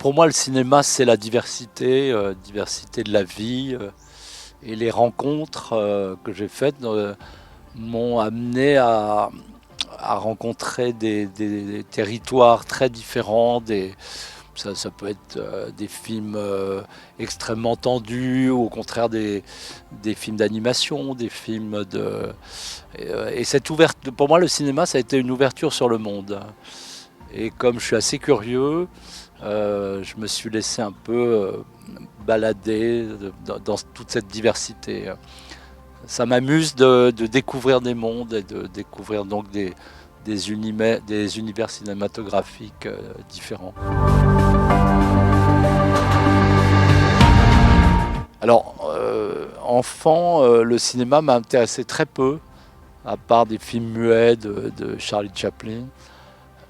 pour moi, le cinéma, c'est la diversité, diversité de la vie. Et les rencontres que j'ai faites m'ont amené à rencontrer des territoires très différents. Ça peut être des films extrêmement tendus, ou au contraire des films d'animation, des films de... Et cette ouverture, pour moi, le cinéma, ça a été une ouverture sur le monde. Et comme je suis assez curieux, je me suis laissé un peu balader dans toute cette diversité. Ça m'amuse de découvrir des mondes et de découvrir donc des univers cinématographiques différents. Alors, enfant, le cinéma m'a intéressé très peu, à part des films muets de Charlie Chaplin.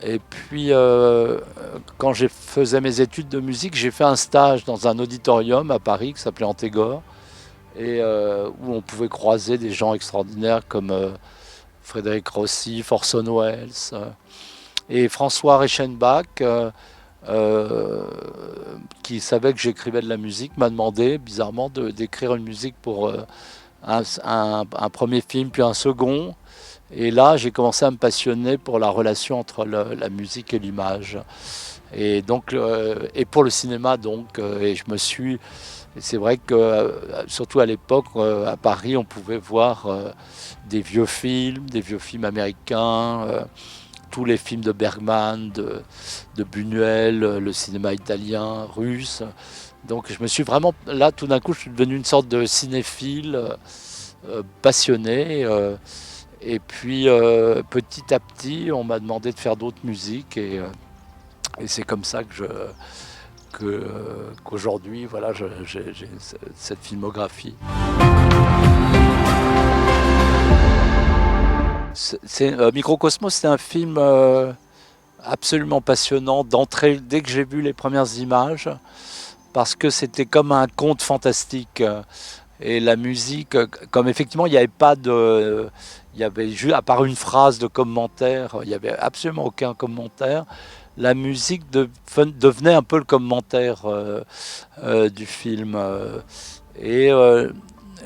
Et puis, quand je faisais mes études de musique, j'ai fait un stage dans un auditorium à Paris qui s'appelait Antegor, et où on pouvait croiser des gens extraordinaires comme Frédéric Rossi, Orson Welles et François Reichenbach, euh, qui savait que j'écrivais de la musique, m'a demandé bizarrement d'écrire une musique pour un premier film, puis un second. Et là, j'ai commencé à me passionner pour la relation entre la musique et l'image. Et donc, et pour le cinéma, donc, et je me suis. C'est vrai que, surtout à l'époque, à Paris, on pouvait voir des vieux films américains, tous les films de Bergman, de Buñuel, le cinéma italien, russe. Donc, je me suis vraiment. Là, tout d'un coup, je suis devenu une sorte de cinéphile passionné. Et puis petit à petit, on m'a demandé de faire d'autres musiques et c'est comme ça qu'aujourd'hui, voilà, j'ai cette filmographie. Microcosmos, c'est un film absolument passionnant d'entrée dès que j'ai vu les premières images, parce que c'était comme un conte fantastique. Et la musique, comme effectivement il n'y avait pas de... Il y avait juste, à part une phrase de commentaire, il n'y avait absolument aucun commentaire. La musique devenait un peu le commentaire du film. Et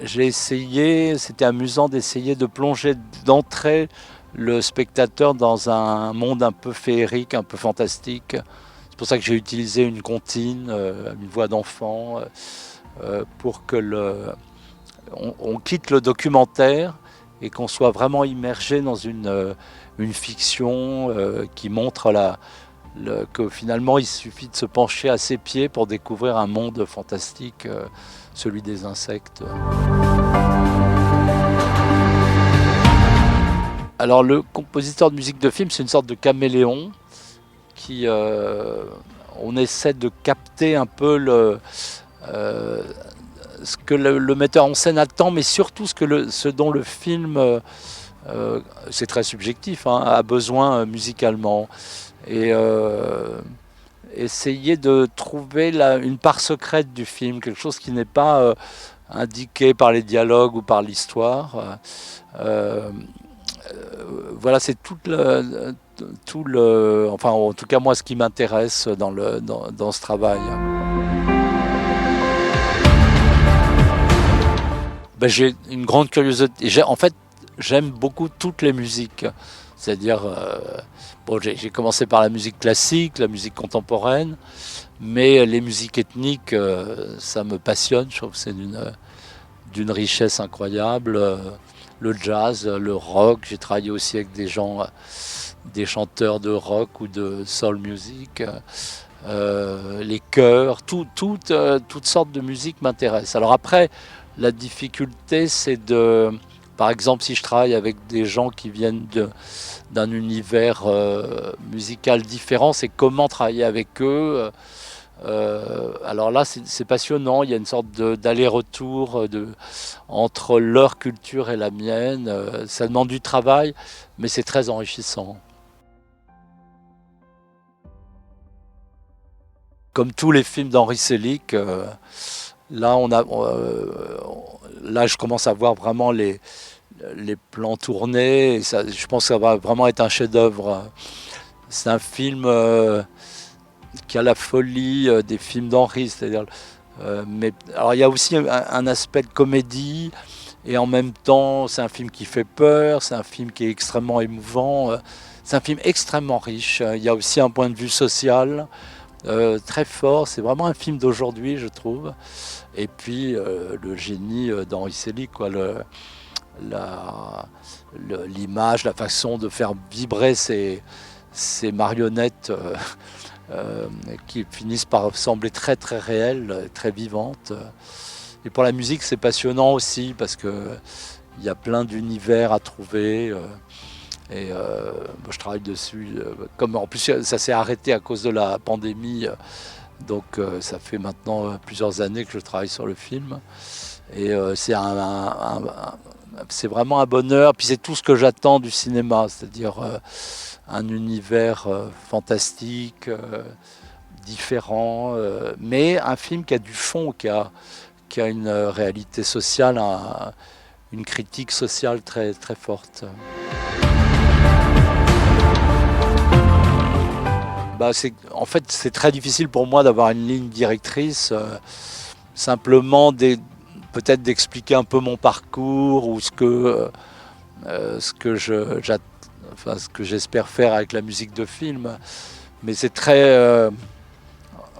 j'ai essayé, c'était amusant d'essayer de plonger, d'entrer le spectateur dans un monde un peu féerique, un peu fantastique. C'est pour ça que j'ai utilisé une comptine, une voix d'enfant, pour que on quitte le documentaire et qu'on soit vraiment immergé dans une fiction qui montre que finalement il suffit de se pencher à ses pieds pour découvrir un monde fantastique, celui des insectes. Alors le compositeur de musique de film, c'est une sorte de caméléon qui... on essaie de capter un peu ce que le metteur en scène attend, mais surtout ce dont le film, c'est très subjectif, hein, a besoin musicalement. Et essayer de trouver une part secrète du film, quelque chose qui n'est pas indiqué par les dialogues ou par l'histoire. Voilà, c'est enfin en tout cas moi ce qui m'intéresse dans ce travail. Ben, j'ai une grande curiosité. En fait, j'aime beaucoup toutes les musiques. C'est-à-dire, bon, j'ai commencé par la musique classique, la musique contemporaine, mais les musiques ethniques, ça me passionne. Je trouve que c'est d'une richesse incroyable. Le jazz, le rock. J'ai travaillé aussi avec des chanteurs de rock ou de soul music. Les chœurs, toutes sortes de musique m'intéressent. Alors après, la difficulté, c'est par exemple, si je travaille avec des gens qui viennent d'un univers musical différent, c'est comment travailler avec eux. Alors là, c'est passionnant. Il y a une sorte d'aller-retour entre leur culture et la mienne. Ça demande du travail, mais c'est très enrichissant. Comme tous les films d'Henri Selick, là, là, je commence à voir vraiment les plans tournés. Et ça, je pense que ça va vraiment être un chef-d'œuvre. C'est un film qui a la folie des films d'Henry, c'est-à-dire, mais alors il y a aussi un aspect de comédie, et en même temps c'est un film qui fait peur, c'est un film qui est extrêmement émouvant, c'est un film extrêmement riche. Il y a aussi un point de vue social très fort, c'est vraiment un film d'aujourd'hui, je trouve. Et puis le génie d'Henry Selick, quoi, l'image, la façon de faire vibrer ces marionnettes qui finissent par sembler très très réelles, très vivantes. Et pour la musique, c'est passionnant aussi parce que il y a plein d'univers à trouver. Moi, je travaille dessus. Comme en plus ça s'est arrêté à cause de la pandémie, donc ça fait maintenant plusieurs années que je travaille sur le film. Et c'est vraiment un bonheur. Puis c'est tout ce que j'attends du cinéma, c'est-à-dire un univers fantastique, différent, mais un film qui a du fond, qui a une réalité sociale, une critique sociale très, très forte. En fait, c'est très difficile pour moi d'avoir une ligne directrice. Simplement, peut-être d'expliquer un peu mon parcours ou ce que j'espère faire avec la musique de film. Mais c'est très...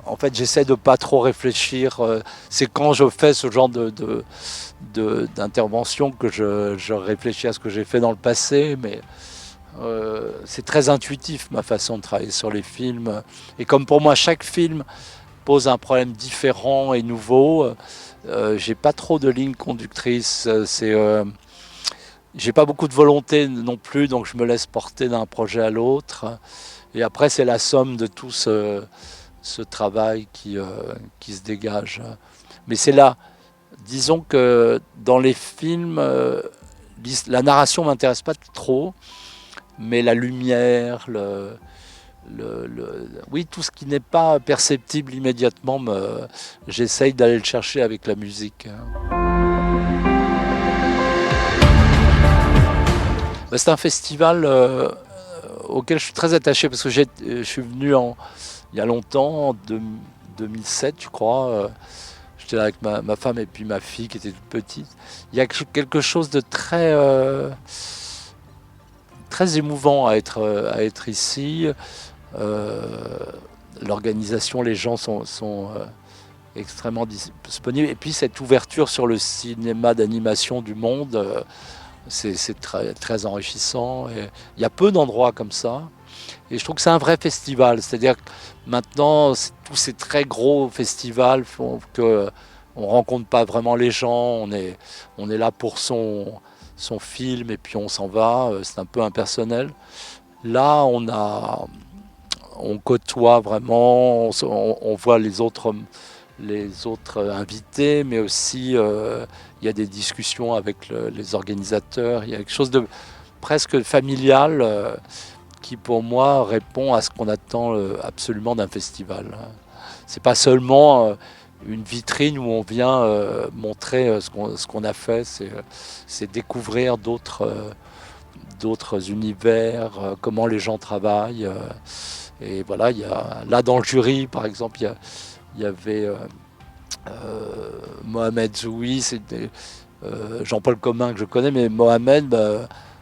en fait, j'essaie de pas trop réfléchir. C'est quand je fais ce genre d'intervention que je réfléchis à ce que j'ai fait dans le passé, mais c'est très intuitif ma façon de travailler sur les films. Et comme pour moi, chaque film pose un problème différent et nouveau, j'ai pas trop de ligne conductrice. J'ai pas beaucoup de volonté non plus, donc je me laisse porter d'un projet à l'autre. Et après, c'est la somme de tout ce travail qui se dégage. Mais c'est là, disons que dans les films, la narration m'intéresse pas trop, mais la lumière, oui, tout ce qui n'est pas perceptible immédiatement, j'essaye d'aller le chercher avec la musique. C'est un festival auquel je suis très attaché parce que je suis venu il y a longtemps, en 2007 je crois. J'étais là avec ma femme et puis ma fille qui était toute petite. Il y a quelque chose de très émouvant à être ici. L'organisation, les gens sont extrêmement disponibles. Et puis cette ouverture sur le cinéma d'animation du monde, c'est très, très enrichissant. Et il y a peu d'endroits comme ça. Et je trouve que c'est un vrai festival. C'est-à-dire que maintenant, tous ces très gros festivals font que on rencontre pas vraiment les gens. On est là pour son film et puis on s'en va. C'est un peu impersonnel. Là, on côtoie vraiment, on voit les autres invités, mais aussi il y a des discussions avec les organisateurs. Il y a quelque chose de presque familial qui, pour moi, répond à ce qu'on attend absolument d'un festival. C'est pas seulement une vitrine où on vient montrer ce qu'on a fait, c'est découvrir d'autres univers, comment les gens travaillent. Et voilà, là dans le jury, par exemple, il y avait Mohamed Zoui, c'était Jean-Paul Commun que je connais, mais Mohamed,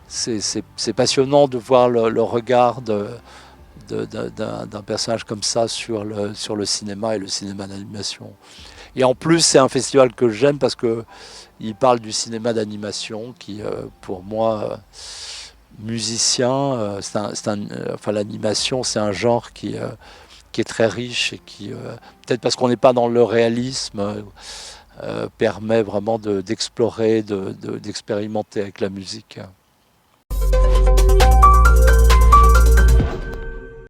c'est passionnant de voir le regard d'un personnage comme ça sur le cinéma et le cinéma d'animation. Et en plus, c'est un festival que j'aime parce qu'il parle du cinéma d'animation qui, pour moi, musicien, enfin, l'animation, c'est un genre qui est très riche et qui, peut-être parce qu'on n'est pas dans le réalisme, permet vraiment d'explorer, d'expérimenter avec la musique.